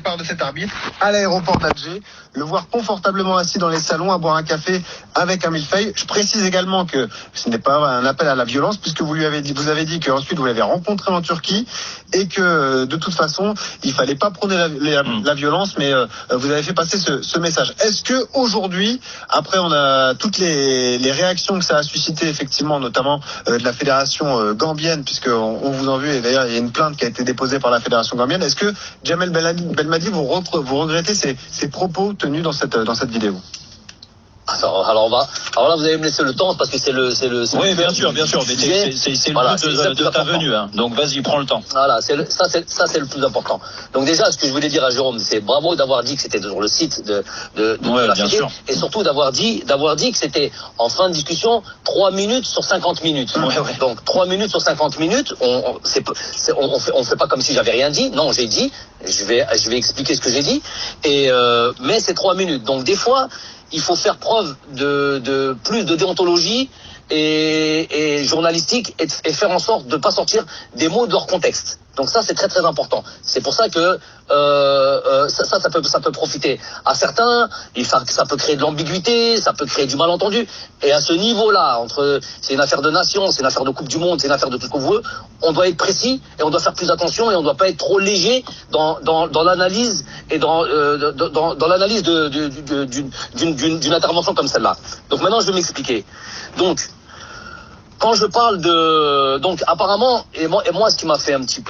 départ de cet arbitre à l'aéroport d'Alger, le voir confortablement assis dans les salons à boire un café avec un millefeuille. Je précise également que ce n'est pas un appel à la violence puisque vous avez dit qu'ensuite vous l'avez rencontré en Turquie et que de toute façon il fallait pas prôner la violence, mais vous avez fait passer ce message. Est-ce que aujourd'hui, après on a toutes les réactions que ça a suscité effectivement, notamment de la fédération gambienne, puisque on vous en veut, et d'ailleurs il y a une plainte qui a été déposée par la fédération gambienne, est-ce que Jamel Belmadi vous regrettez ces propos tenus dans cette vidéo? Alors là vous allez me laisser le temps parce que c'est le oui, bien sûr, mais c'est le but de ta venue, hein. Donc vas-y, prends le temps. Voilà, ça c'est le plus important. Donc déjà, ce que je voulais dire à Jérôme, c'est bravo d'avoir dit que c'était sur le site de la Fédé, et surtout d'avoir dit que c'était en fin de discussion 3 minutes sur 50 minutes. Donc 3 minutes sur 50 minutes, on fait pas comme si j'avais rien dit. Non, j'ai dit, je vais expliquer ce que j'ai dit, et mais c'est 3 minutes. Donc des fois il faut faire preuve de plus de déontologie et journalistique et faire en sorte de pas sortir des mots de leur contexte. Donc ça c'est très très important. C'est pour ça que ça peut profiter à certains, ça peut créer de l'ambiguïté, ça peut créer du malentendu. Et à ce niveau-là, c'est une affaire de nation, c'est une affaire de Coupe du Monde, c'est une affaire de tout ce qu'on veut, on doit être précis et on doit faire plus attention et on doit pas être trop léger dans l'analyse et dans l'analyse d'une intervention comme celle-là. Donc maintenant je vais m'expliquer. Donc quand je parle donc apparemment, et moi ce qui m'a un petit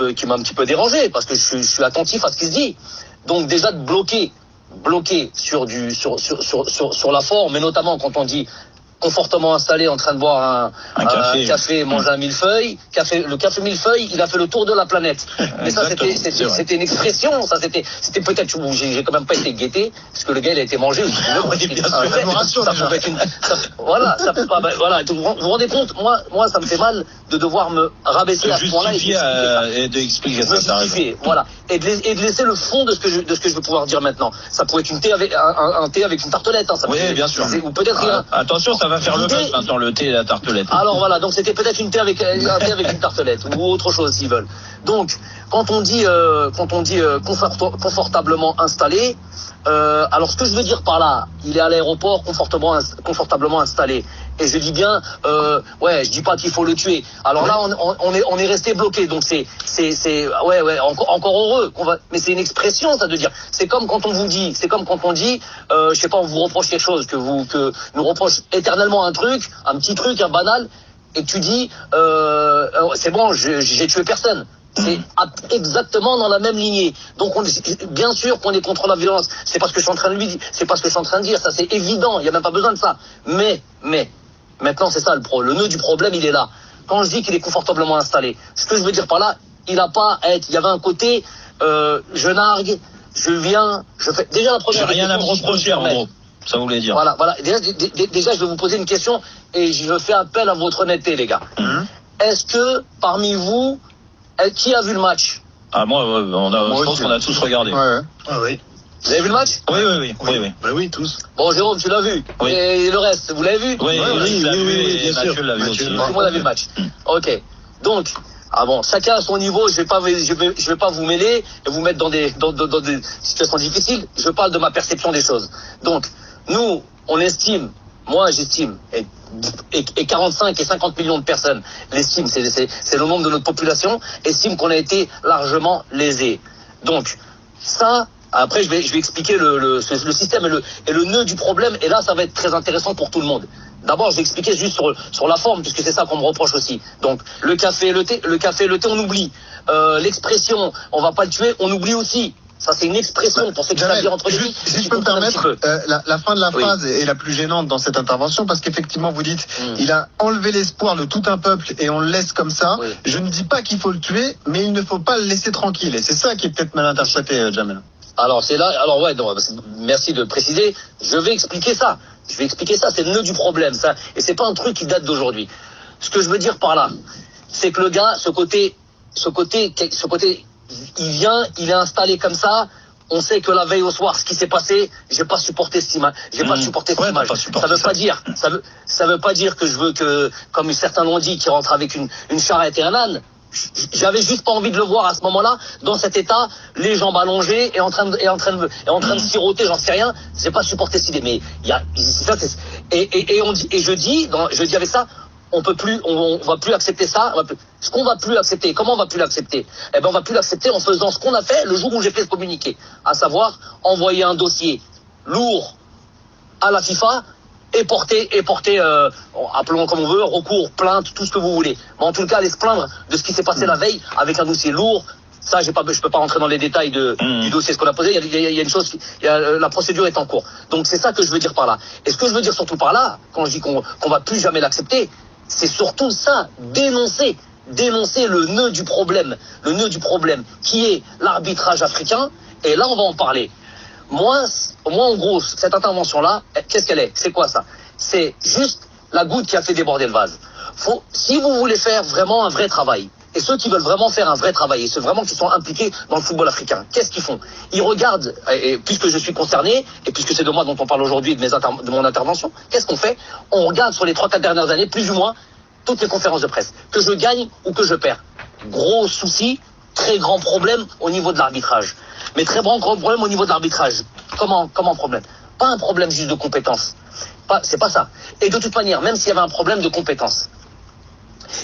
peu dérangé, parce que je suis attentif à ce qui se dit. Donc déjà de bloquer sur la forme, mais notamment quand on dit confortablement installé en train de boire un café, manger un millefeuille. Le café millefeuille, il a fait le tour de la planète. Mais ça, c'était une expression. Ça, c'était peut-être où j'ai quand même pas été guetté, parce que le gars, il a été mangé. Voilà. Vous vous rendez compte, moi, ça me fait mal de devoir me rabaisser à ce point-là et d'expliquer ça. Voilà. Et de laisser le fond de ce que je veux pouvoir dire maintenant. Ça pourrait être un thé avec une tartelette. Hein, oui, bien sûr. Ou peut-être rien. Attention, ça va faire le buzz maintenant, le thé et la tartelette. Alors voilà, donc c'était peut-être un thé avec une tartelette ou autre chose s'ils veulent. Donc quand on dit confortablement installé, alors ce que je veux dire par là, il est à l'aéroport confortablement installé. Et je dis bien, je dis pas qu'il faut le tuer. Alors là, on est resté bloqué. Donc c'est encore heureux mais c'est une expression, ça de dire. C'est comme quand on dit, je sais pas, on vous reproche quelque chose, que nous reproche éternellement un petit truc, un banal, et tu dis, c'est bon, j'ai tué personne. C'est exactement dans la même lignée. Donc bien sûr qu'on est contre la violence. C'est pas ce que je suis en train de dire. Ça c'est évident. Il y a même pas besoin de ça. Mais maintenant c'est ça le nœud du problème, il est là. Quand je dis qu'il est confortablement installé, ce que je veux dire par là, il y avait un côté, je nargue, je viens, je fais. Déjà la première. J'ai rien à me reprocher en gros. Ça voulait dire. Voilà. Déjà je vais vous poser une question et je fais appel à votre honnêteté, les gars. Est-ce que parmi vous, qui a vu le match? Moi, je pense qu'on a tous regardé. Ouais. Ah oui. Vous avez vu le match? Oui. Oui, tous. Bon, Jérôme, tu l'as vu. Oui. Et le reste, vous l'avez vu? Oui, bien sûr. Tout le monde a vu le match. Ok. Donc, chacun à son niveau. Je vais pas vous mêler et vous mettre dans des situations difficiles. Je parle de ma perception des choses. Donc, nous, moi j'estime, et 45 et 50 millions de personnes l'estiment, c'est le nombre de notre population, estime qu'on a été largement lésés. Donc, ça, après je vais expliquer le système et le nœud du problème, et là ça va être très intéressant pour tout le monde. D'abord, je vais expliquer juste sur la forme, puisque c'est ça qu'on me reproche aussi. Donc, le café, le thé, on oublie. L'expression, on va pas le tuer, on oublie aussi. Ça, c'est une expression pour ceux qui savent dire entre les filles. Si je peux me permettre, la fin de la phrase est la plus gênante dans cette intervention, parce qu'effectivement, vous dites, il a enlevé l'espoir de tout un peuple et on le laisse comme ça. Oui. Je ne dis pas qu'il faut le tuer, mais il ne faut pas le laisser tranquille. Et c'est ça qui est peut-être mal interprété, Jamel. Merci de préciser. Je vais expliquer ça. C'est le nœud du problème, ça. Et c'est pas un truc qui date d'aujourd'hui. Ce que je veux dire par là, c'est que le gars, ce côté, il vient, il est installé comme ça. On sait que la veille au soir, ce qui s'est passé, j'ai pas supporté cette image. Ça veut pas dire que je veux que, comme certains l'ont dit, qu'il rentre avec une charrette et un âne. j'avais juste pas envie de le voir à ce moment-là, dans cet état, les jambes allongées et en train de siroter, j'en sais rien. J'ai pas supporté cette idée, mais il y a, je dis avec ça, on va plus accepter ça. Ce qu'on va plus accepter, comment on va plus l'accepter? Eh ben, on va plus l'accepter en faisant ce qu'on a fait le jour où j'ai fait ce communiqué, à savoir envoyer un dossier lourd à la FIFA et porter, appelons comme on veut, recours, plainte, tout ce que vous voulez. Mais en tout cas, aller se plaindre de ce qui s'est passé la veille avec un dossier lourd. Ça, je peux pas rentrer dans les détails du dossier, ce qu'on a posé. Il y a une chose, la procédure est en cours. Donc c'est ça que je veux dire par là. Et ce que je veux dire surtout par là, quand je dis qu'on va plus jamais l'accepter, c'est surtout ça, dénoncer le nœud du problème, qui est l'arbitrage africain. Et là, on va en parler. Moi, en gros, cette intervention-là, qu'est-ce qu'elle est? C'est quoi ça? C'est juste la goutte qui a fait déborder le vase. Si vous voulez faire vraiment un vrai travail, et ceux qui veulent vraiment faire un vrai travail, et ceux vraiment qui sont impliqués dans le football africain, qu'est-ce qu'ils font? Ils regardent, et puisque je suis concerné, et puisque c'est de moi dont on parle aujourd'hui, de mon intervention, qu'est-ce qu'on fait? On regarde sur les 3-4 dernières années, plus ou moins, toutes les conférences de presse, que je gagne ou que je perds. Gros souci, très grand problème au niveau de l'arbitrage. Mais très grand problème au niveau de l'arbitrage. Comment problème? Pas un problème juste de compétence. C'est pas ça. Et de toute manière, même s'il y avait un problème de compétence,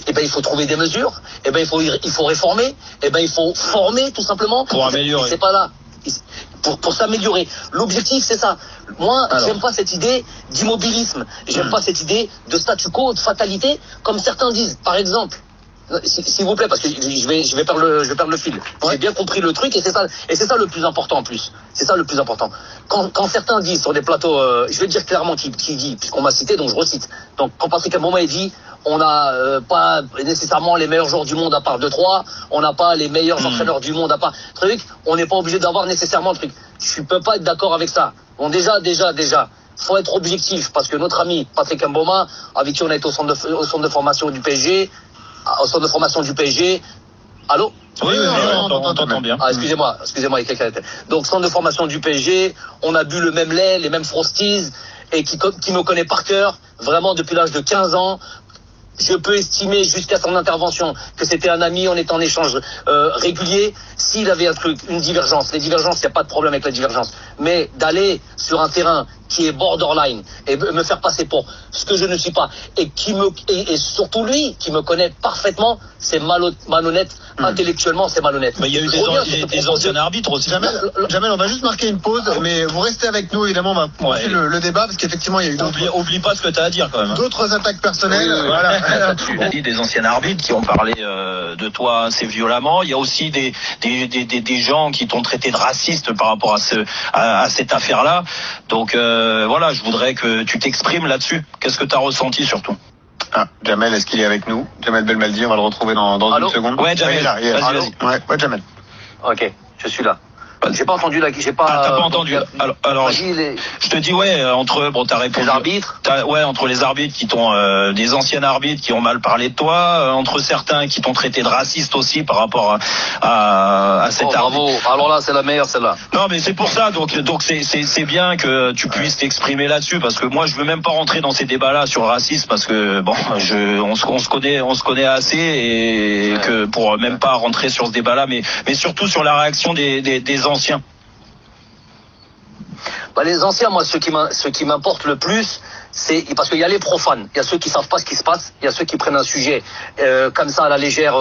eh ben, il faut trouver des mesures, eh ben, il faut réformer, eh ben, il faut former, tout simplement. Pour améliorer. C'est pas là. Pour s'améliorer. L'objectif, c'est ça. Moi, j'aime pas cette idée d'immobilisme. J'aime pas cette idée de statu quo, de fatalité, comme certains disent. Par exemple, s'il vous plaît, parce que je vais perdre le fil. J'ai bien compris le truc, et c'est ça le plus important en plus. C'est ça le plus important. Quand certains disent sur des plateaux, je vais dire clairement qui dit, puisqu'on m'a cité, donc je recite. Donc, quand Patrick Mboma dit, on n'a pas nécessairement les meilleurs joueurs du monde à part 2-3, on n'a pas les meilleurs entraîneurs du monde à part truc, on n'est pas obligé d'avoir nécessairement le truc. Je peux pas être d'accord avec ça. Bon, déjà, faut être objectif, parce que notre ami Patrick Mboma, avec qui on a été au centre de formation du PSG, allô? Oui, on t'entend bien. Ah, excusez-moi, il y a quelqu'un. Donc, centre de formation du PSG, on a bu le même lait, les mêmes frosties, et qui me connaît par cœur, vraiment depuis l'âge de 15 ans. Je peux estimer jusqu'à son intervention que c'était un ami, on est en échange régulier. S'il avait un truc, une divergence, les divergences, il n'y a pas de problème avec la divergence. Mais d'aller sur un terrain qui est borderline et me faire passer pour ce que je ne suis pas, et surtout lui qui me connaît parfaitement, c'est malhonnête. Intellectuellement, c'est malhonnête. Mais il y a eu des anciens arbitres aussi. Jamel, on va juste marquer une pause, mais vous restez avec nous, évidemment, on va poursuivre le débat, parce qu'effectivement, il y a eu oublie pas ce que tu as à dire quand même. D'autres attaques personnelles. Oui. Voilà. Tu l'as dit, des anciens arbitres qui ont parlé de toi assez violemment. Il y a aussi des gens qui t'ont traité de raciste par rapport à cette affaire-là. Donc voilà, je voudrais que tu t'exprimes là-dessus. Qu'est-ce que tu as ressenti surtout? Jamel, est-ce qu'il est avec nous? Jamel Belmadi, on va le retrouver dans une seconde. Ouais, Jamel. Vas-y. Ouais, Jamel. Ok, je suis là. J'ai pas entendu là, j'ai pas. Ah, t'as pas entendu. Alors, je te dis t'as répondu. Les arbitres. Entre les arbitres qui t'ont, des anciens arbitres qui ont mal parlé de toi, entre certains qui t'ont traité de raciste aussi par rapport à cet arbitre. Bravo. Alors là, c'est la meilleure, celle-là. Non, mais c'est pour ça. Donc c'est bien que tu puisses t'exprimer là-dessus, parce que moi, je veux même pas rentrer dans ces débats-là sur le racisme, parce que bon, on se connaît assez, et que pour même pas rentrer sur ce débat-là, mais surtout sur la réaction des anciens. Les anciens, moi, ce qui m'importe le plus, c'est parce qu'il y a les profanes, il y a ceux qui savent pas ce qui se passe, il y a ceux qui prennent un sujet comme ça à la légère,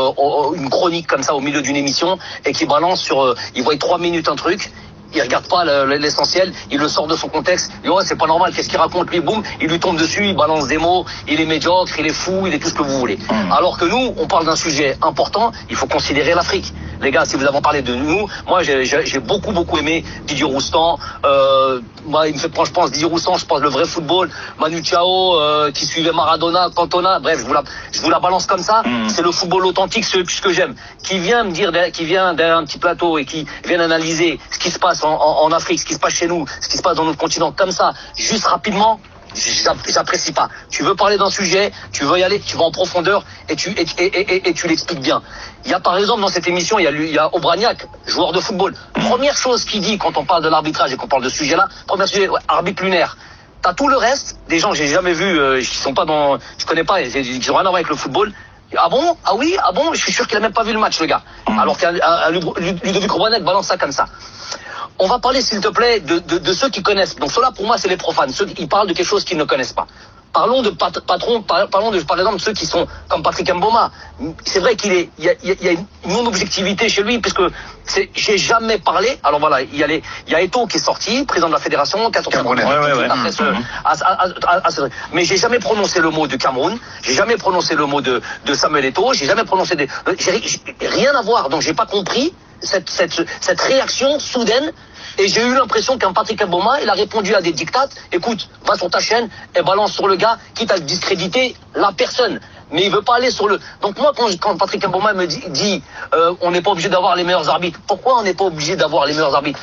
une chronique comme ça au milieu d'une émission, et qui balancent ils voient 3 minutes un truc. Il regarde pas l'essentiel, il le sort de son contexte, il dit c'est pas normal, qu'est-ce qu'il raconte lui, boum, il lui tombe dessus, il balance des mots, il est médiocre, il est fou, il est tout ce que vous voulez. Alors que nous, on parle d'un sujet important, il faut considérer l'Afrique. Les gars, si vous avez parlé de nous, moi j'ai beaucoup aimé Didier Roustan, moi il me fait, je pense Didier Roustan, je pense le vrai football, Manu Chao qui suivait Maradona, Cantona, bref, je vous la balance comme ça, c'est le football authentique, ce que j'aime, qui vient derrière un petit plateau et qui vient analyser ce qui se passe en Afrique, ce qui se passe chez nous, ce qui se passe dans notre continent, comme ça, juste rapidement. J'apprécie pas. Tu veux parler d'un sujet, tu veux y aller, tu vas en profondeur et tu l'expliques bien. Il y a par exemple dans cette émission, il y a Obraniak, joueur de football. Première chose qu'il dit quand on parle de l'arbitrage et qu'on parle de ce sujet-là, premier sujet, arbitre lunaire. T'as tout le reste, des gens que j'ai jamais vu, qui sont pas je connais pas, qui ont rien à voir avec le football. Ah bon? Ah oui? Ah bon? Je suis sûr qu'il a même pas vu le match, le gars. Alors qu'un Ludovic Romanek balance ça comme ça. On va parler, s'il te plaît, de ceux qui connaissent. Donc ceux-là, pour moi, c'est les profanes. Ils parlent de quelque chose qu'ils ne connaissent pas. Parlons de parlons de, par exemple, ceux qui sont comme Patrick Mboma. C'est vrai qu'il y a une non-objectivité chez lui, puisque j'ai jamais parlé. Alors voilà, il y a Eto'o qui est sorti, président de la fédération, qui a sorti mais j'ai jamais prononcé le mot de Cameroun, j'ai jamais prononcé le mot de Samuel Eto'o, j'ai jamais prononcé j'ai rien à voir, donc j'ai pas compris cette réaction soudaine. Et j'ai eu l'impression qu'un Patrick Mboma, il a répondu à des dictates. Écoute, va sur ta chaîne et balance sur le gars, quitte à discréditer la personne. Mais il veut pas aller sur le... Donc moi, quand Patrick Mboma me dit on n'est pas obligé d'avoir les meilleurs arbitres. Pourquoi on n'est pas obligé d'avoir les meilleurs arbitres?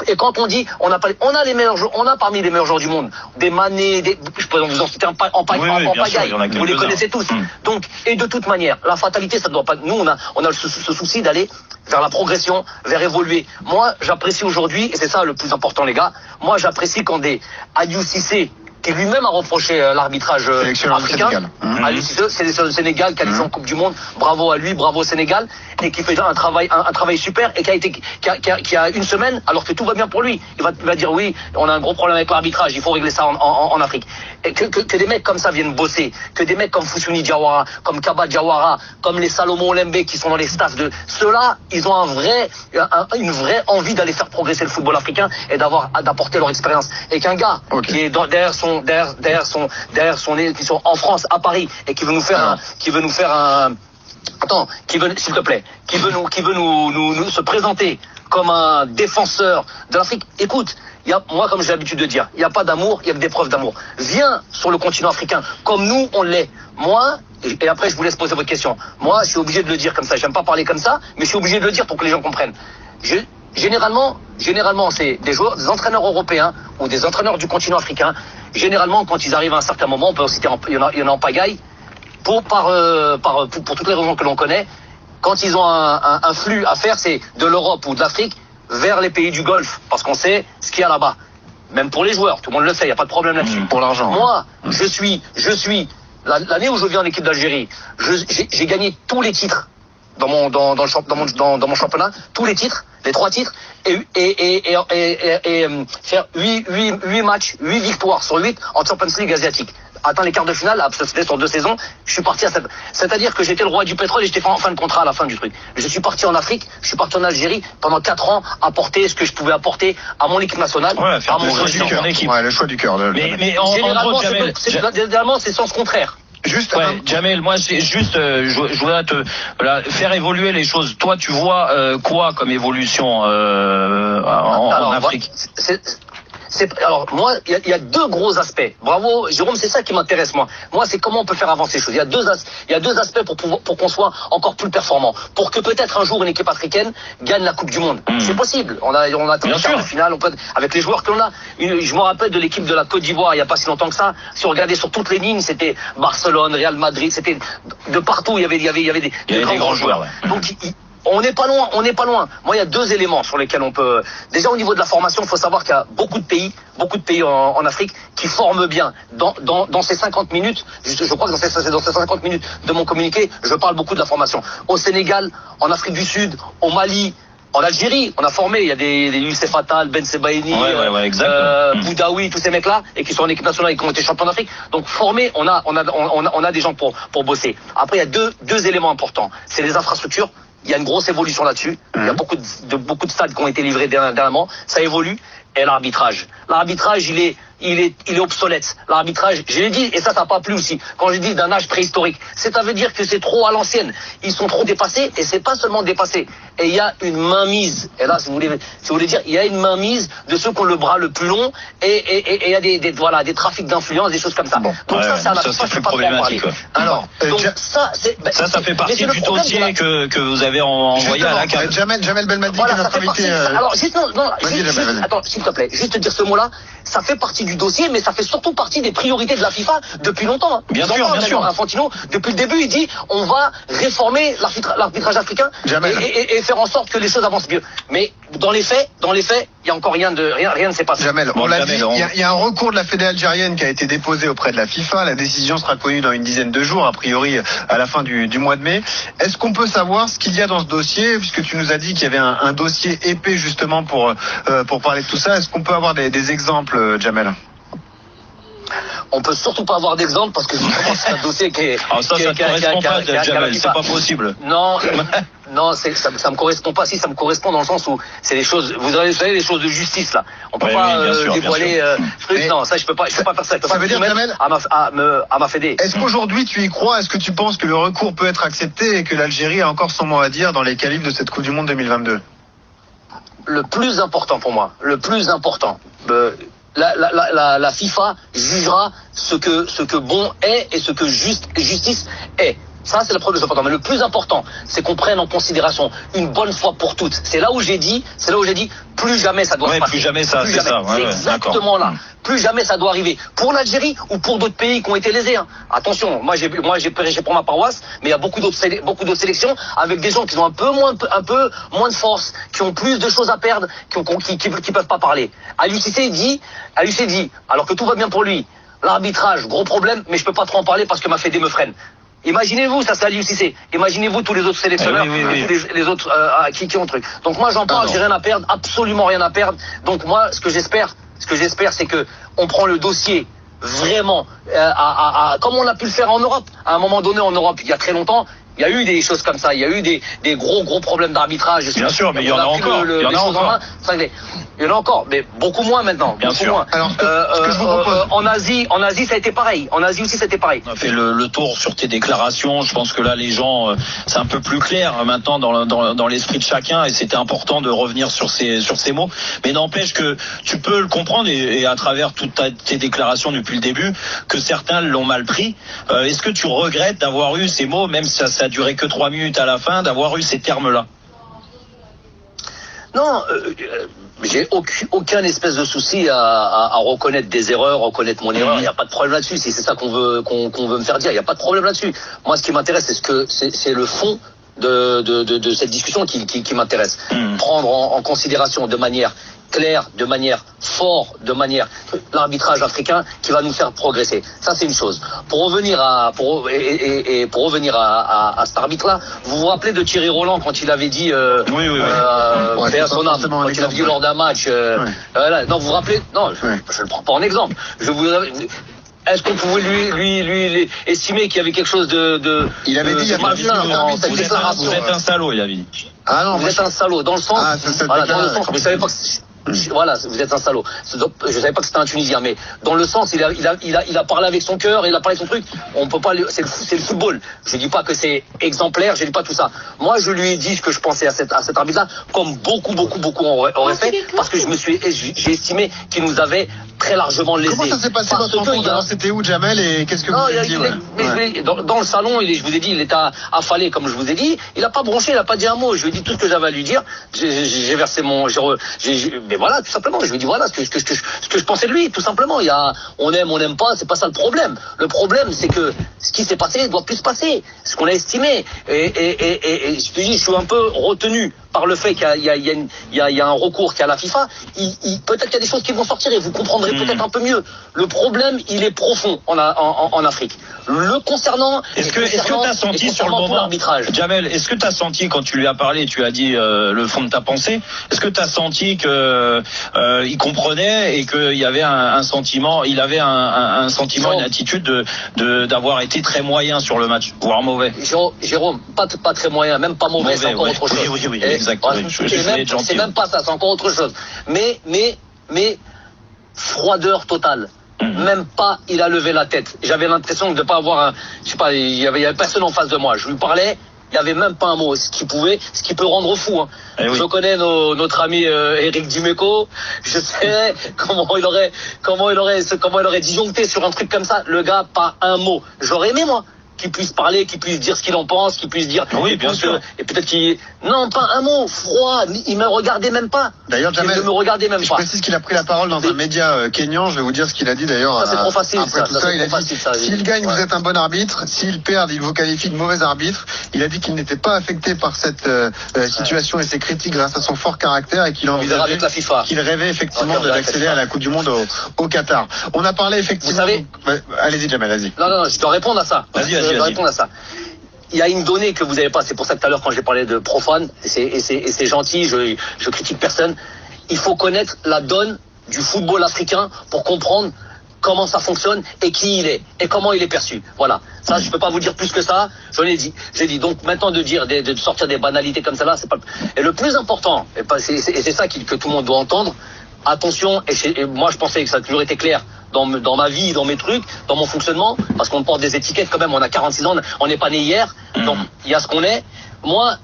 Et quand on dit on a les meilleurs joueurs, on a parmi les meilleurs joueurs du monde des Mané, je peux vous en citer en pagaille. Vous les connaissez tous. Donc, et de toute manière, la fatalité, ça ne doit pas... Nous, on a ce souci d'aller vers la progression, vers évoluer. Moi, j'apprécie aujourd'hui, et c'est ça le plus important, les gars, moi, j'apprécie quand des Aliou Cissé, qui lui-même a reproché l'arbitrage africain. Aliou Cissé, c'est le Sénégal qui a été en Coupe du Monde. Bravo à lui, bravo au Sénégal, et qui fait un travail super, et qui a une semaine, alors que tout va bien pour lui. Il va dire oui, on a un gros problème avec l'arbitrage, il faut régler ça en Afrique. Et que des mecs comme ça viennent bosser, que des mecs comme Foussuni Diawara, comme Kaba Diawara, comme les Salomon Olembe qui sont dans les staffs de ceux-là, ils ont une vraie envie d'aller faire progresser le football africain et d'apporter leur expérience. Et qu'un gars qui est derrière son nez, qui sont en France, à Paris, et qui veut nous faire s'il te plaît, qui veut nous se présenter comme un défenseur de l'Afrique. Écoute, moi, comme j'ai l'habitude de dire, il n'y a pas d'amour, il y a que des preuves d'amour. Viens sur le continent africain, comme nous, on l'est. Moi, et après, je vous laisse poser votre question. Moi, je suis obligé de le dire comme ça. J'aime pas parler comme ça, mais je suis obligé de le dire pour que les gens comprennent. Généralement, c'est des entraîneurs européens ou des entraîneurs du continent africain. Généralement, quand ils arrivent à un certain moment, on peut citer, il y en a en pagaille, pour toutes les raisons que l'on connaît. Quand ils ont un flux à faire, c'est de l'Europe ou de l'Afrique vers les pays du Golfe, parce qu'on sait ce qu'il y a là-bas. Même pour les joueurs, tout le monde le sait, il n'y a pas de problème là-dessus. Pour l'argent. Moi, je suis l'année où je viens en équipe d'Algérie, j'ai gagné tous les titres dans mon championnat, tous les titres, les 3 titres, et faire 8 matchs, 8 victoires sur 8 en Champions League asiatique. Atteint les quarts de finale, c'était sur 2 saisons, je suis parti c'est-à-dire que j'étais le roi du pétrole et j'étais en fin de contrat à la fin du truc. Je suis parti en Afrique, je suis parti en Algérie pendant 4 ans, apporter ce que je pouvais apporter à mon équipe nationale, à mon équipe. Ouais, le choix du cœur. Mais généralement, c'est sens contraire. Juste, Jamel, moi je voudrais faire évoluer les choses. Toi, tu vois quoi comme évolution en Afrique? Alors moi, il y a 2 gros aspects. Bravo, Jérôme, c'est ça qui m'intéresse moi. Moi, c'est comment on peut faire avancer les choses. Il y a deux aspects pour qu'on soit encore plus performant, pour que peut-être un jour une équipe africaine gagne la Coupe du Monde. C'est possible. On a atteint le quart de finale. Avec les joueurs que l'on a. Je me rappelle de l'équipe de la Côte d'Ivoire il y a pas si longtemps que ça. Si on regardait sur toutes les lignes, c'était Barcelone, Real Madrid, c'était de partout. Il y avait des grands joueurs. Ouais. Donc on n'est pas loin. Moi, il y a 2 éléments sur lesquels on peut. Déjà, au niveau de la formation, il faut savoir qu'il y a beaucoup de pays en Afrique qui forment bien. Dans ces 50 minutes, je crois que dans ces 50 minutes de mon communiqué, je parle beaucoup de la formation. Au Sénégal, en Afrique du Sud, au Mali, en Algérie, on a formé. Il y a des Youssef Attal, Ben Sebaini, Boudaoui, tous ces mecs-là, et qui sont en équipe nationale et qui ont été champions d'Afrique. Donc formés, on a des gens pour bosser. Après, il y a deux éléments importants. C'est les infrastructures. Il y a une grosse évolution là-dessus. Il y a beaucoup de stades qui ont été livrés dernièrement. Ça évolue. Et l'arbitrage. L'arbitrage, il est obsolète. L'arbitrage, je l'ai dit, et ça n'a pas plu aussi. Quand je dis d'un âge préhistorique, ça veut dire que c'est trop à l'ancienne. Ils sont trop dépassés, et c'est pas seulement dépassé. Et il y a une mainmise. Et là, si vous voulez dire, il y a une mainmise de ceux qui ont le bras le plus long, et il y a des trafics d'influence, des choses comme ça. Bon. Donc ça c'est plus problématique. Alors, ça fait partie du dossier que vous avez envoyé à la CAF. Jamel Belmadi, qui est notre invité. Alors, attends, s'il te plaît, juste dire ce mot-là, ça fait partie du dossier, mais ça fait surtout partie des priorités de la FIFA depuis longtemps. Bien sûr. Infantino, depuis le début, il dit on va réformer l'arbitrage africain et faire en sorte que les choses avancent mieux. Mais dans les faits, il y a encore rien ne s'est passé. Jamel, on l'a dit, il y a un recours de la fédé algérienne qui a été déposé auprès de la FIFA. La décision sera connue dans une dizaine de jours, a priori à la fin du mois de mai. Est-ce qu'on peut savoir ce qu'il y a dans ce dossier, puisque tu nous as dit qu'il y avait un dossier épais justement pour parler de tout ça. Est-ce qu'on peut avoir des exemples, Jamel? On peut surtout pas avoir d'exemple parce que c'est un dossier qui est. Alors ça te correspond pas, Jamel, c'est pas possible. Non, ça me correspond pas. Si, ça me correspond dans le sens où c'est les choses. Vous savez les choses de justice là. On peut pas dévoiler. Non, ça je peux pas faire ça. Ça veut dire, Jamel, à ma fédé. Est-ce qu'aujourd'hui tu y crois? Est-ce que tu penses que le recours peut être accepté et que l'Algérie a encore son mot à dire dans les qualifs de cette Coupe du Monde 2022? Le plus important pour moi, la FIFA jugera ce que bon est et ce que justice est. Ça, c'est le plus important. Mais le plus important, c'est qu'on prenne en considération une bonne fois pour toutes. C'est là où j'ai dit, plus jamais ça doit se passer. Plus jamais ça, c'est ça. C'est exactement là. Plus jamais ça doit arriver. Pour l'Algérie ou pour d'autres pays qui ont été lésés. Hein. Attention, moi j'ai prêché pour ma paroisse, mais il y a beaucoup d'autres sélections avec des gens qui ont un peu moins de force, qui ont plus de choses à perdre, qui peuvent pas parler. Aliou Cissé dit, alors que tout va bien pour lui. L'arbitrage, gros problème, mais je peux pas trop en parler parce que ma fédé me freine. Imaginez-vous, ça c'est Aliou Cissé. Imaginez-vous tous les autres sélectionneurs, les autres qui ont le truc. Donc moi j'en parle, j'ai rien à perdre, absolument rien à perdre. Donc moi ce que j'espère, c'est que on prend le dossier vraiment comme on a pu le faire en Europe. À un moment donné en Europe, il y a très longtemps, il y a eu des choses comme ça. Il y a eu des gros problèmes d'arbitrage. Bien sûr, mais il y en a encore. Il y en a encore, mais beaucoup moins maintenant. Bien sûr. Moins. Alors, ce que je vous propose... en Asie, ça a été pareil. En Asie aussi, c'était pareil. On a fait le tour sur tes déclarations. Je pense que là, les gens, c'est un peu plus clair maintenant dans l'esprit de chacun, et c'était important de revenir sur ces mots. Mais n'empêche que tu peux le comprendre, et à travers toutes tes déclarations depuis le début, que certains l'ont mal pris. Est-ce que tu regrettes d'avoir eu ces mots, même si ça a duré que 3 minutes à la fin, d'avoir eu ces termes-là? Non, j'ai aucun espèce de souci à reconnaître des erreurs, reconnaître mon erreur. Il n'y a pas de problème là-dessus. Si c'est ça qu'on veut me faire dire, il n'y a pas de problème là-dessus. Moi, ce qui m'intéresse, c'est le fond de cette discussion qui m'intéresse. Prendre en considération de manière claire, de manière forte, de manière l'arbitrage africain qui va nous faire progresser. Ça c'est une chose. Pour revenir à cet arbitre-là, vous vous rappelez de Thierry Roland quand il avait dit quand il a dit lors d'un match voilà, non, vous vous rappelez? Non, je le prends pas en exemple. Est-ce qu'on pouvait lui estimer qu'il y avait quelque chose de il avait dit il y a pas dans cette déclaration? Vous êtes un salaud, il avait dit. Ah non, vous êtes un salaud dans le sens vous savez pas que voilà, vous êtes un salaud. Je savais pas que c'était un Tunisien, mais dans le sens, il a parlé avec son cœur, il a parlé de son truc. On peut pas, c'est le football. Je dis pas que c'est exemplaire, je dis pas tout ça. Moi, je lui ai dit ce que je pensais à cet arbitre-là, comme beaucoup auraient fait, parce que j'ai estimé qu'il nous avait très largement lésé. Comment ça s'est passé votre rencontre? Alors c'était où, Jamel, et qu'est-ce que vous avez dit? Dans le salon, je vous ai dit, il était affalé, comme je vous ai dit. Il a pas bronché, il a pas dit un mot. Je lui ai dit tout ce que j'avais à lui dire. J'ai versé mais voilà, tout simplement. Je lui ai dit voilà ce que je pensais de lui, tout simplement. On aime, on n'aime pas, c'est pas ça le problème. Le problème, c'est que ce qui s'est passé ne doit plus se passer. Ce qu'on a estimé. Et je te dis, je suis un peu retenu par le fait qu'il y a un recours qui est à la FIFA. Peut-être qu'il y a des choses qui vont sortir et vous comprendrez peut-être un peu mieux. Le problème, il est profond en Afrique. Le concernant. Est-ce que tu as senti sur le moment, Jamel, est-ce que tu as senti quand tu lui as parlé, tu as dit le fond de ta pensée, est-ce que tu as senti que il comprenait et qu'il y avait un sentiment, une attitude d'avoir été très moyen sur le match, voire mauvais? Jérôme, pas très moyen, même pas mauvais, c'est encore autre chose. Oui, exactement. C'est même pas ça, c'est encore autre chose. Mais froideur totale. Même pas, il a levé la tête. J'avais l'impression de ne pas avoir il y avait personne en face de moi. Je lui parlais, il n'y avait même pas un mot. Ce qui peut rendre fou. Hein. Je connais notre ami Eric Dimeco. Je sais comment il aurait disjoncté sur un truc comme ça. Le gars, pas un mot. J'aurais aimé, moi. qui puisse parler, qui puisse dire ce qu'il en pense, qui puisse dire. Oui, bien sûr. Et peut-être qu'il. Non, pas un mot, froid. Il me regardait même pas. D'ailleurs, Jamel, il ne me regardait même pas. Je précise qu'il a pris la parole dans un média kényan. Je vais vous dire ce qu'il a dit d'ailleurs. Ça, c'est trop facile. Après tout ça, il a dit s'il gagne, vous êtes un bon arbitre. S'il perd, il vous qualifie de mauvais arbitre. Il a dit qu'il n'était pas affecté par cette situation et ses critiques grâce à son fort caractère et qu'il envisageait, qu'il rêvait effectivement d'accéder à la Coupe du Monde au Qatar. On a parlé effectivement. Vous savez. Allez-y, Jamel, vas-y. Non, je dois répondre à ça. Vas-y. Répondre à ça. Il y a une donnée que vous n'avez pas, c'est pour ça que tout à l'heure quand j'ai parlé de profane, et c'est gentil, je critique personne. Il faut connaître la donne du football africain pour comprendre comment ça fonctionne et qui il est et comment il est perçu. Voilà. Ça, je peux pas vous dire plus que ça. Je l'ai dit. J'ai dit. Donc maintenant de dire, de sortir des banalités comme ça là, c'est pas. Et le plus important, et c'est ça que tout le monde doit entendre. Attention, et moi je pensais que ça a toujours été clair dans ma vie, dans mes trucs, dans mon fonctionnement, parce qu'on porte des étiquettes quand même, on a 46 ans, on n'est pas né hier, donc il y a ce qu'on est. Moi,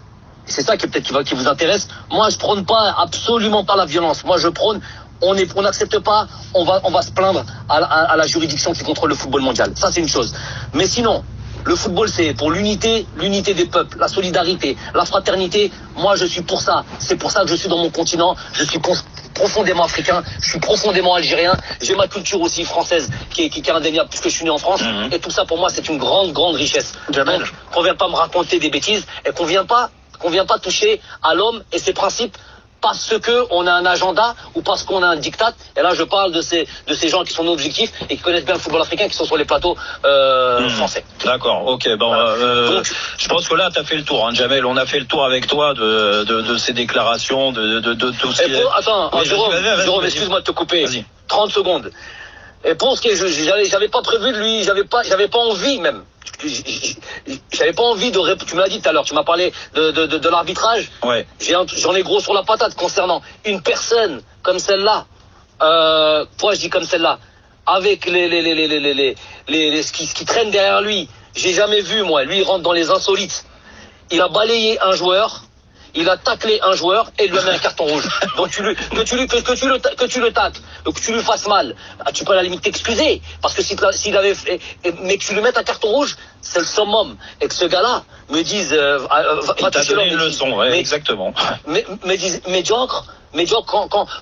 c'est ça qui peut-être qui vous intéresse, moi je prône pas, absolument pas la violence, moi je prône, on n'accepte pas, on va se plaindre à la juridiction qui contrôle le football mondial, ça c'est une chose. Mais sinon, le football c'est pour l'unité des peuples, la solidarité, la fraternité, moi je suis pour ça, c'est pour ça que je suis dans mon continent, je suis profondément africain, je suis profondément algérien, j'ai ma culture aussi française qui est indéniable puisque je suis né en France, et tout ça pour moi c'est une grande richesse. Jamel. Donc qu'on vient pas me raconter des bêtises et qu'on vient pas toucher à l'homme et ses principes parce que on a un agenda ou parce qu'on a un diktat. Et là je parle de ces gens qui sont objectifs et qui connaissent bien le football africain, qui sont sur les plateaux français. D'accord, ok. Bon, donc, je pense que là tu as fait le tour, hein, Jamel. On a fait le tour avec toi de ces déclarations, de tout ce qui est... Attends, Jérôme, excuse-moi de te couper. 30 secondes. Et pour ce qui est, j'avais pas prévu de lui, j'avais pas envie même. J'avais pas envie de répondre. Tu m'as dit tout à l'heure, tu m'as parlé de l'arbitrage. Ouais. J'en ai gros sur la patate concernant une personne comme celle-là. Pourquoi je dis comme celle-là? Avec ce qui traîne derrière lui. J'ai jamais vu, moi. Lui, il rentre dans les insolites. Il a balayé un joueur. Il a taclé un joueur et il lui a mis un carton rouge. Donc que tu le tacles, que tu lui fasses mal, tu peux à la limite t'excuser. Parce que s'il avait fait, mais que tu lui mettes un carton rouge, c'est le summum. Et que ce gars-là me dise, il t'a donné une leçon, ouais, exactement. Mais dise médiocre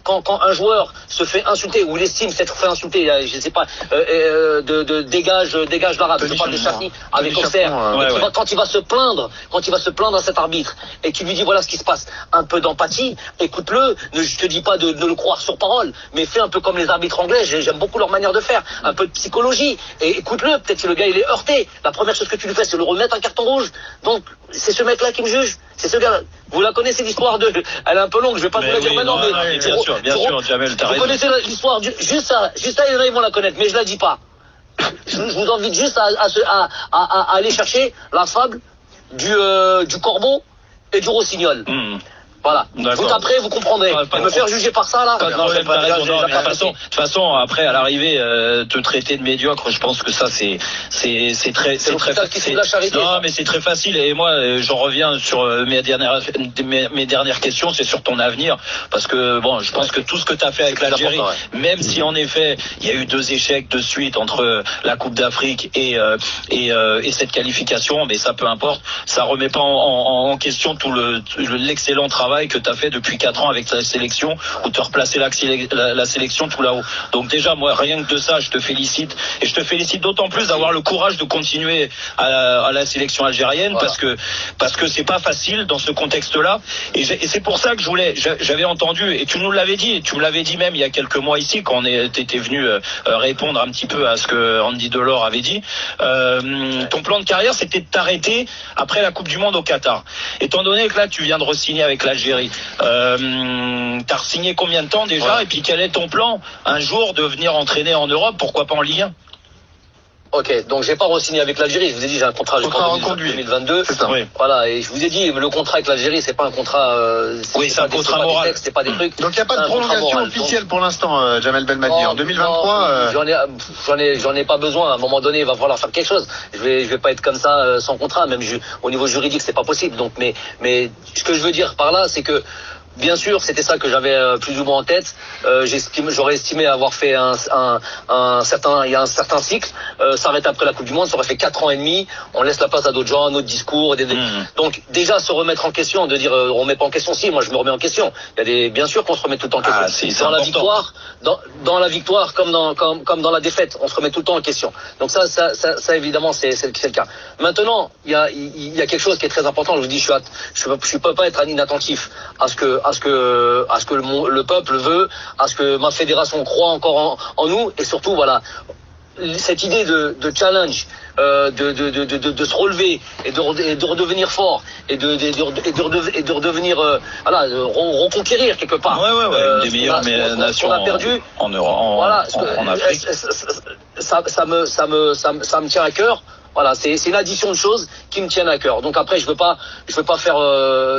quand un joueur se fait insulter ou il estime s'être fait insulter, je sais pas, dégage l'arabe, je parle de Chafni avec Auxerre. Quand il va se plaindre à cet arbitre et qu'il lui dit voilà ce qui se passe, un peu d'empathie, écoute-le, je te dis pas de le croire sur parole, mais fais un peu comme les arbitres anglais, j'aime beaucoup leur manière de faire, un peu de psychologie, et écoute-le, peut-être que le gars il est heurté, la première chose que tu lui fais c'est le remettre un carton rouge. Donc c'est ce mec-là qui me juge, c'est ce gars-là. Vous la connaissez l'histoire elle est un peu longue, je vais pas vous la dire maintenant, mais bien sûr, Jamel, t'as raison. Vous connaissez l'histoire, juste ça, ils vont la connaître, mais je la dis pas. Je vous invite juste à aller chercher la fable du corbeau et du rossignol. Voilà. Vous après, vous comprendrez. Me faire juger par ça, là. De toute façon, après, à l'arrivée, te traiter de médiocre, je pense que ça, c'est très facile. Non, mais c'est très facile. Et moi, j'en reviens sur mes dernières questions, c'est sur ton avenir. Parce que, bon, je pense que tout ce que tu as fait avec l'Algérie, même si en effet, il y a eu 2 échecs de suite entre la Coupe d'Afrique et cette qualification, mais ça peu importe. Ça remet pas en question tout l'excellent travail que tu as fait depuis 4 ans avec la sélection, où tu as replacé la sélection tout là-haut. Donc déjà, moi, rien que de ça, je te félicite. Et je te félicite d'autant plus d'avoir le courage de continuer à la sélection algérienne, voilà. parce que c'est pas facile dans ce contexte-là. Et c'est pour ça que j'avais entendu, et tu nous l'avais dit, et tu me l'avais dit même il y a quelques mois ici, quand t'étais venu répondre un petit peu à ce que Andy Delors avait dit. Ton plan de carrière, c'était de t'arrêter après la Coupe du Monde au Qatar. Étant donné que là, tu viens de re-signer avec l'Algérie, t'as re-signé combien de temps déjà, ouais. Et puis quel est ton plan un jour de venir entraîner en Europe, pourquoi pas en Ligue 1? Ok, donc j'ai pas re-signé avec l'Algérie, je vous ai dit j'ai un contrat jusqu'en 2022. C'est ça. Oui. Voilà, et je vous ai dit le contrat avec l'Algérie, c'est pas un contrat c'est un contrat moral. C'est pas des trucs. Donc il n'y a pas de prolongation officielle pour l'instant, Jamel Belmadi. En 2023 j'en ai pas besoin, à un moment donné, il va falloir faire quelque chose. Je vais pas être comme ça sans contrat, même au niveau juridique, c'est pas possible. Donc mais ce que je veux dire par là, c'est que Bien sûr, c'était ça que j'avais plus ou moins en tête. J'aurais estimé avoir fait il y a un certain cycle. S'arrêter après la Coupe du Monde, ça aurait fait 4 ans et demi. On laisse la place à d'autres gens, à notre discours. Donc déjà se remettre en question, de dire on remet pas en question. Si, moi je me remets en question. Bien sûr qu'on se remet tout le temps en question. Dans la victoire, comme dans la défaite, on se remet tout le temps en question. Donc ça évidemment c'est le cas. Maintenant, il y a quelque chose qui est très important. Je vous dis, je peux pas être inattentif à ce que le peuple veut, à ce que ma fédération croit encore en nous, et surtout voilà cette idée de challenge, de se relever et de redevenir fort et de redevenir reconquérir quelque part. Des meilleures nations qu'on a perdu en Afrique. Ça me tient à cœur. Voilà, c'est une addition de choses qui me tiennent à cœur. Donc après, je veux pas faire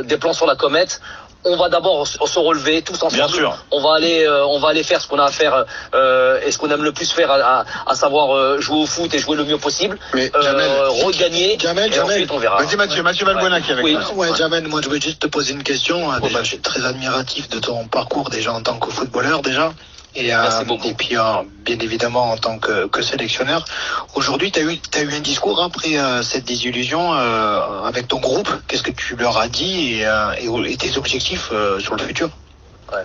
des plans sur la comète. On va d'abord se relever tous ensemble. Bien sûr. On va aller faire ce qu'on a à faire et ce qu'on aime le plus faire, à savoir jouer au foot et jouer le mieux possible. Mais regagner. Jamel, ensuite on verra. Vas-y Mathieu Valbuena qui est avec nous. Ouais, Jamel, moi je veux juste te poser une question. Déjà, je suis très admiratif de ton parcours déjà en tant que footballeur déjà. Merci beaucoup. Et puis bien évidemment en tant que sélectionneur. Aujourd'hui, t'as eu un discours après cette désillusion avec ton groupe. Qu'est-ce que tu leur as dit et tes objectifs sur le futur? Ouais.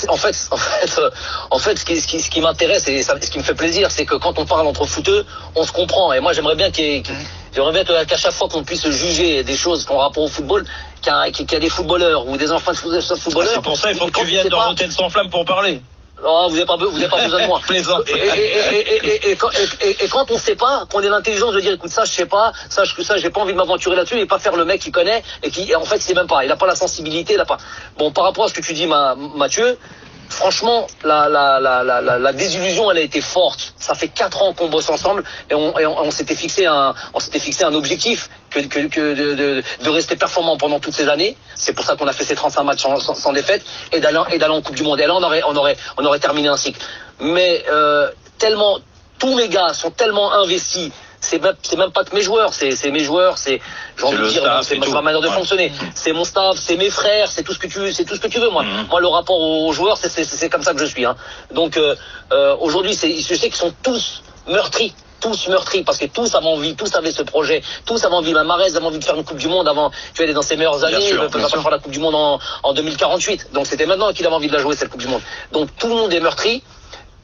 En fait, ce qui m'intéresse et ce qui me fait plaisir, c'est que quand on parle entre footeux, on se comprend. Et moi, j'aimerais bien qu'à chaque fois qu'on puisse juger des choses en rapport au football, qu'il y a des footballeurs ou des enfants de footballeurs. C'est pour ça, il faut que tu viennes dans Rotten sans flamme pour parler. Oh, vous n'avez pas besoin de moi. Et quand on sait pas, qu'on ait l'intelligence de dire, écoute, ça, je sais pas, ça, j'ai pas envie de m'aventurer là-dessus, et pas faire le mec qui connaît, et qui, en fait, c'est même pas, il a pas la sensibilité, il a pas. Bon, par rapport à ce que tu dis, Mathieu, franchement, la désillusion, elle a été forte. Ça fait 4 ans qu'on bosse ensemble, et on s'était fixé un objectif, de rester performant pendant toutes ces années. C'est pour ça qu'on a fait ces 35 matchs sans défaite, et d'aller en Coupe du Monde. Et là, on aurait terminé un cycle. Mais, tous mes gars sont tellement investis. C'est même pas que mes joueurs, c'est mes joueurs, j'ai envie de dire, c'est ma manière de fonctionner. C'est mon staff, c'est mes frères, c'est tout ce que tu veux, moi. Moi, le rapport aux joueurs, c'est comme ça que je suis, hein. Donc, aujourd'hui, je sais qu'ils sont tous meurtris, parce que tous avaient envie, tous avaient ce projet, tous avaient envie. Marès avait envie de faire une Coupe du Monde avant, tu vois, dans ses meilleures années, il ne peut pas faire la Coupe du Monde en 2048. Donc, c'était maintenant qu'il avait envie de la jouer, cette Coupe du Monde. Donc, tout le monde est meurtri.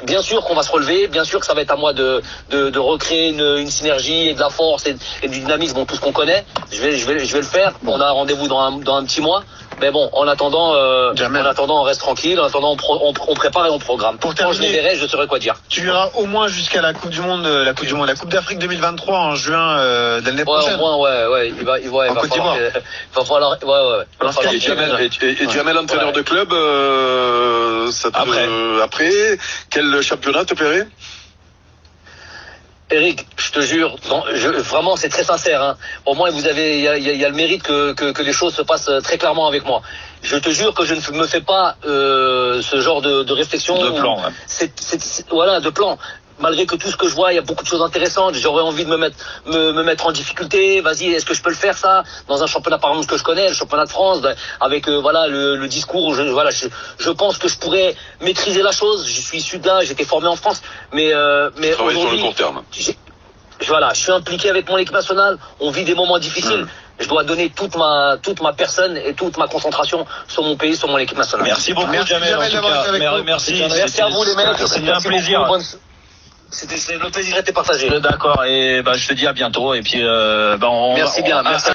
Bien sûr qu'on va se relever, bien sûr que ça va être à moi de recréer une synergie et de la force et du dynamisme, tout ce qu'on connaît. Je vais le faire. On a un rendez-vous dans un petit mois. Mais bon, en attendant, on reste tranquille. En attendant, on prépare et on programme. Pour terminer, quand je les verrai, je saurai quoi dire. Tu iras au moins jusqu'à la Coupe du Monde, la Coupe d'Afrique 2023 en juin de l'année prochaine. Au moins, ouais. Il va falloir. Et Jamel, entraîneur de club, après, quel championnat te plairait? Eric, je te jure, vraiment c'est très sincère, hein. Au moins il y a le mérite que les choses se passent très clairement avec moi. Je te jure que je ne me fais pas ce genre de réflexion. De plan. Voilà, de plan. Malgré que tout ce que je vois, il y a beaucoup de choses intéressantes. J'aurais envie de me mettre en difficulté. Vas-y, est-ce que je peux le faire ça dans un championnat par exemple que je connais, le championnat de France, avec le discours. Je pense que je pourrais maîtriser la chose. Je suis issu de là, j'étais formé en France, mais aujourd'hui, sur le court terme. Je suis impliqué avec mon équipe nationale. On vit des moments difficiles. Je dois donner toute ma personne et toute ma concentration sur mon pays, sur mon équipe nationale. Merci beaucoup, Jamel. Merci à vous les mecs. C'était un plaisir. Le plaisir était partagé. D'accord, et je te dis à bientôt, et puis merci bien. Merci.